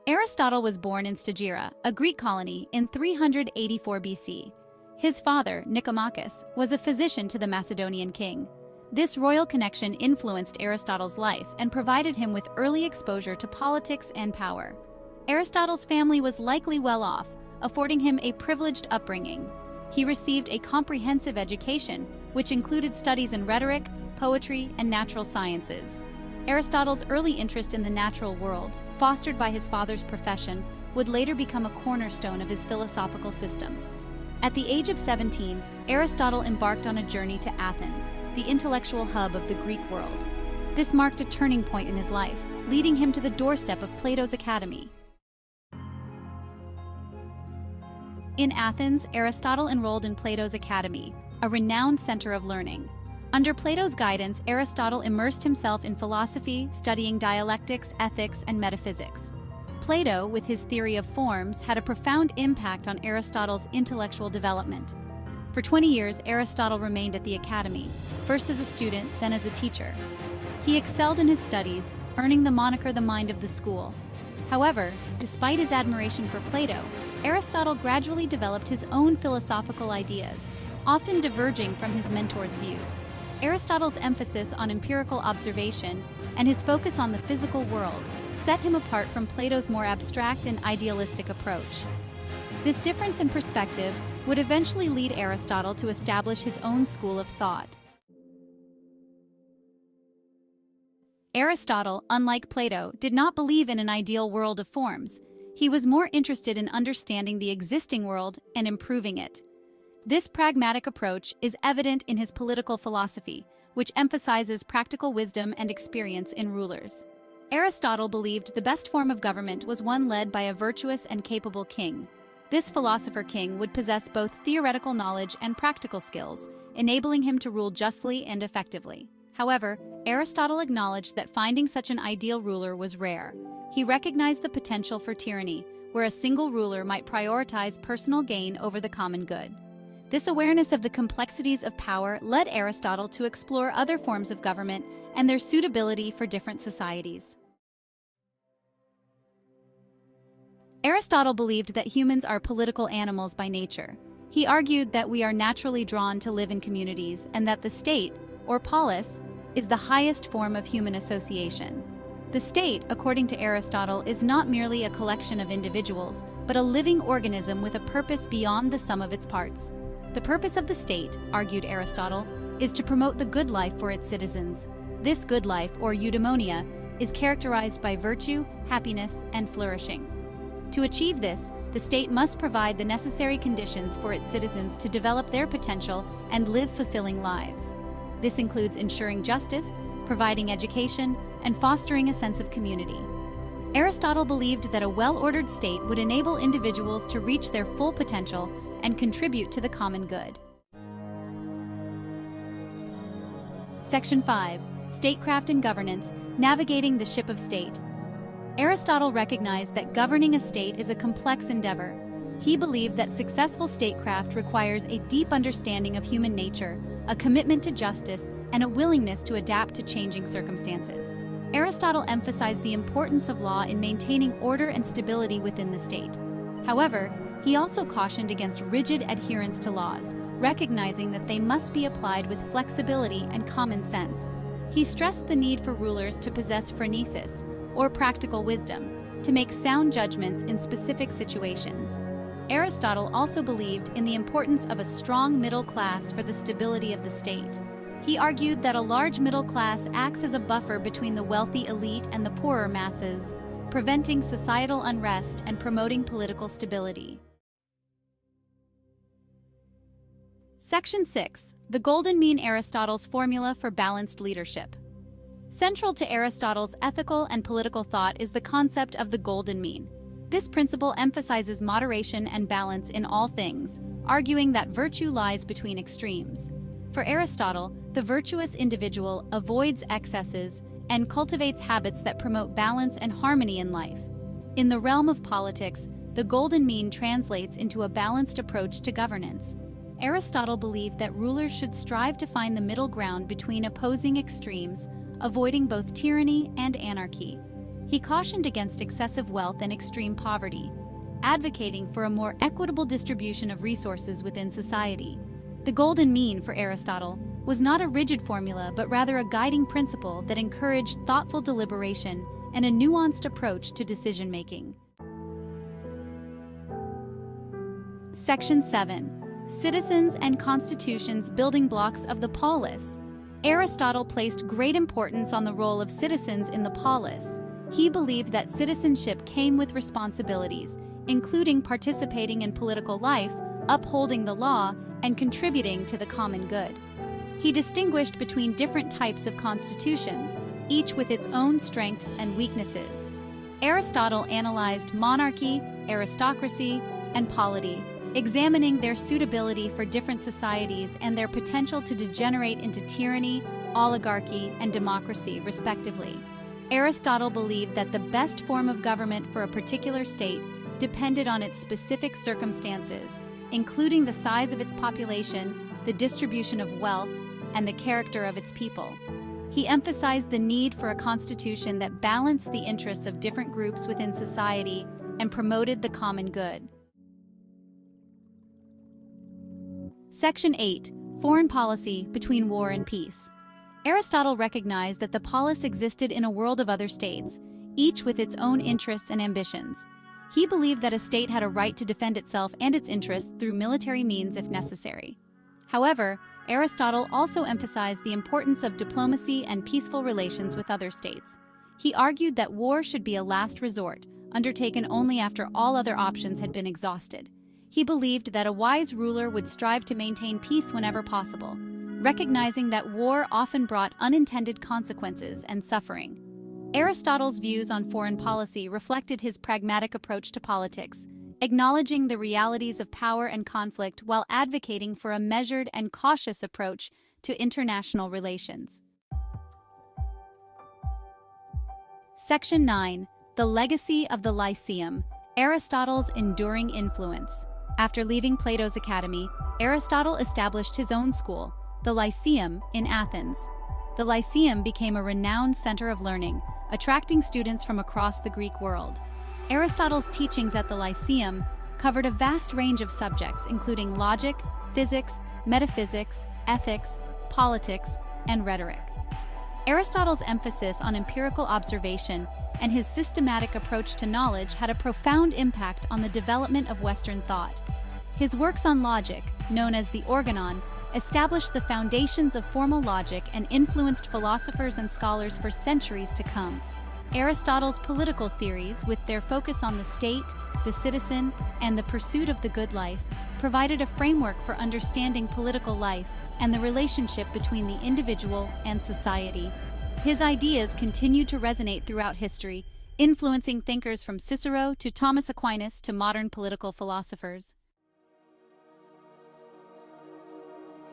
Aristotle was born in Stagira, a Greek colony, in 384 BC. His father, Nicomachus, was a physician to the Macedonian king. This royal connection influenced Aristotle's life and provided him with early exposure to politics and power. Aristotle's family was likely well off, affording him a privileged upbringing. He received a comprehensive education, which included studies in rhetoric, poetry, and natural sciences. Aristotle's early interest in the natural world, fostered by his father's profession, would later become a cornerstone of his philosophical system. At the age of 17, Aristotle embarked on a journey to Athens, the intellectual hub of the Greek world. This marked a turning point in his life, leading him to the doorstep of Plato's academy. In Athens, Aristotle enrolled in Plato's academy, a renowned center of learning. Under Plato's guidance, Aristotle immersed himself in philosophy, studying dialectics, ethics, and metaphysics. Plato, with his theory of forms, had a profound impact on Aristotle's intellectual development. For 20 years, Aristotle remained at the academy, first as a student, then as a teacher. He excelled in his studies, earning the moniker the mind of the school. However, despite his admiration for Plato, Aristotle gradually developed his own philosophical ideas, often diverging from his mentor's views. Aristotle's emphasis on empirical observation and his focus on the physical world set him apart from Plato's more abstract and idealistic approach. This difference in perspective would eventually lead Aristotle to establish his own school of thought. Aristotle, unlike Plato, did not believe in an ideal world of forms. He was more interested in understanding the existing world and improving it. This pragmatic approach is evident in his political philosophy, which emphasizes practical wisdom and experience in rulers. Aristotle believed the best form of government was one led by a virtuous and capable king. This philosopher-king would possess both theoretical knowledge and practical skills, enabling him to rule justly and effectively. However, Aristotle acknowledged that finding such an ideal ruler was rare. He recognized the potential for tyranny, where a single ruler might prioritize personal gain over the common good. This awareness of the complexities of power led Aristotle to explore other forms of government and their suitability for different societies. Aristotle believed that humans are political animals by nature. He argued that we are naturally drawn to live in communities and that the state, or polis, is the highest form of human association. The state, according to Aristotle, is not merely a collection of individuals, but a living organism with a purpose beyond the sum of its parts. The purpose of the state, argued Aristotle, is to promote the good life for its citizens. This good life, or eudaimonia, is characterized by virtue, happiness, and flourishing. To achieve this, the state must provide the necessary conditions for its citizens to develop their potential and live fulfilling lives. This includes ensuring justice, providing education, and fostering a sense of community. Aristotle believed that a well-ordered state would enable individuals to reach their full potential and contribute to the common good. Section 5. Statecraft and Governance, Navigating the Ship of State. Aristotle recognized that governing a state is a complex endeavor. He believed that successful statecraft requires a deep understanding of human nature, a commitment to justice, and a willingness to adapt to changing circumstances. Aristotle emphasized the importance of law in maintaining order and stability within the state. However, he also cautioned against rigid adherence to laws, recognizing that they must be applied with flexibility and common sense. He stressed the need for rulers to possess phronesis, or practical wisdom, to make sound judgments in specific situations. Aristotle also believed in the importance of a strong middle class for the stability of the state. He argued that a large middle class acts as a buffer between the wealthy elite and the poorer masses, preventing societal unrest and promoting political stability. Section 6. The Golden Mean, Aristotle's Formula for Balanced Leadership. Central to Aristotle's ethical and political thought is the concept of the golden mean. This principle emphasizes moderation and balance in all things, arguing that virtue lies between extremes. For Aristotle, the virtuous individual avoids excesses and cultivates habits that promote balance and harmony in life. In the realm of politics, the golden mean translates into a balanced approach to governance. Aristotle believed that rulers should strive to find the middle ground between opposing extremes, avoiding both tyranny and anarchy. He cautioned against excessive wealth and extreme poverty, advocating for a more equitable distribution of resources within society. The golden mean for Aristotle was not a rigid formula, but rather a guiding principle that encouraged thoughtful deliberation and a nuanced approach to decision-making. Section 7. Citizens and Constitutions Building Blocks of the Polis. Aristotle placed great importance on the role of citizens in the polis. He believed that citizenship came with responsibilities, including participating in political life, upholding the law, and contributing to the common good. He distinguished between different types of constitutions, each with its own strengths and weaknesses. Aristotle analyzed monarchy, aristocracy, and polity, examining their suitability for different societies and their potential to degenerate into tyranny, oligarchy, and democracy, respectively. Aristotle believed that the best form of government for a particular state depended on its specific circumstances, including the size of its population, the distribution of wealth, and the character of its people. He emphasized the need for a constitution that balanced the interests of different groups within society and promoted the common good. Section 8. Foreign Policy Between War and Peace. Aristotle recognized that the polis existed in a world of other states, each with its own interests and ambitions. He believed that a state had a right to defend itself and its interests through military means if necessary. However, Aristotle also emphasized the importance of diplomacy and peaceful relations with other states. He argued that war should be a last resort, undertaken only after all other options had been exhausted. He believed that a wise ruler would strive to maintain peace whenever possible, recognizing that war often brought unintended consequences and suffering. Aristotle's views on foreign policy reflected his pragmatic approach to politics, acknowledging the realities of power and conflict while advocating for a measured and cautious approach to international relations. Section 9. The Legacy of the Lyceum. Aristotle's enduring influence. After leaving Plato's academy, Aristotle established his own school, the Lyceum, in Athens. The Lyceum became a renowned center of learning, attracting students from across the Greek world. Aristotle's teachings at the Lyceum covered a vast range of subjects, including logic, physics, metaphysics, ethics, politics, and rhetoric. Aristotle's emphasis on empirical observation and his systematic approach to knowledge had a profound impact on the development of Western thought. His works on logic, known as the Organon, established the foundations of formal logic and influenced philosophers and scholars for centuries to come. Aristotle's political theories, with their focus on the state, the citizen, and the pursuit of the good life, provided a framework for understanding political life and the relationship between the individual and society. His ideas continued to resonate throughout history, influencing thinkers from Cicero to Thomas Aquinas to modern political philosophers.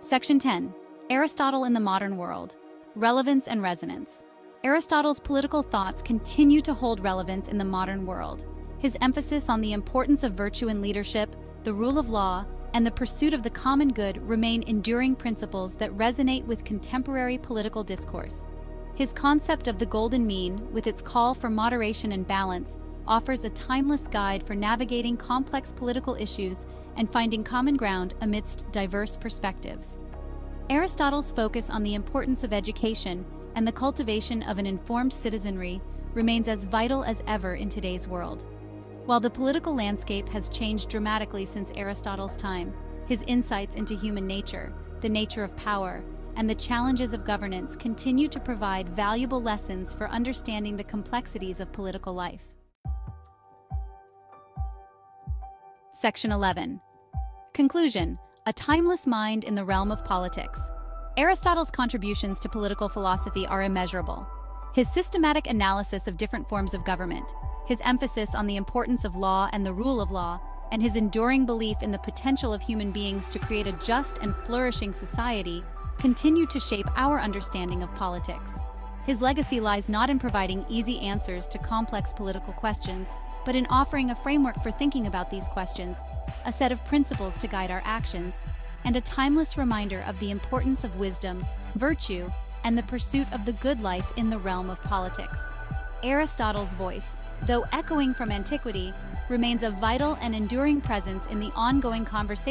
Section 10. Aristotle in the Modern World. Relevance and Resonance. Aristotle's political thoughts continue to hold relevance in the modern world. His emphasis on the importance of virtue in leadership, the rule of law, and the pursuit of the common good remain enduring principles that resonate with contemporary political discourse. His concept of the golden mean, with its call for moderation and balance, offers a timeless guide for navigating complex political issues and finding common ground amidst diverse perspectives. Aristotle's focus on the importance of education and the cultivation of an informed citizenry remains as vital as ever in today's world. While the political landscape has changed dramatically since Aristotle's time, his insights into human nature, the nature of power, and the challenges of governance continue to provide valuable lessons for understanding the complexities of political life. Section 11. Conclusion: a timeless mind in the realm of politics. Aristotle's contributions to political philosophy are immeasurable. His systematic analysis of different forms of government, his emphasis on the importance of law and the rule of law, and his enduring belief in the potential of human beings to create a just and flourishing society continue to shape our understanding of politics. His legacy lies not in providing easy answers to complex political questions, but in offering a framework for thinking about these questions, a set of principles to guide our actions, and a timeless reminder of the importance of wisdom, virtue, and the pursuit of the good life in the realm of politics. Aristotle's voice, though echoing from antiquity, remains a vital and enduring presence in the ongoing conversation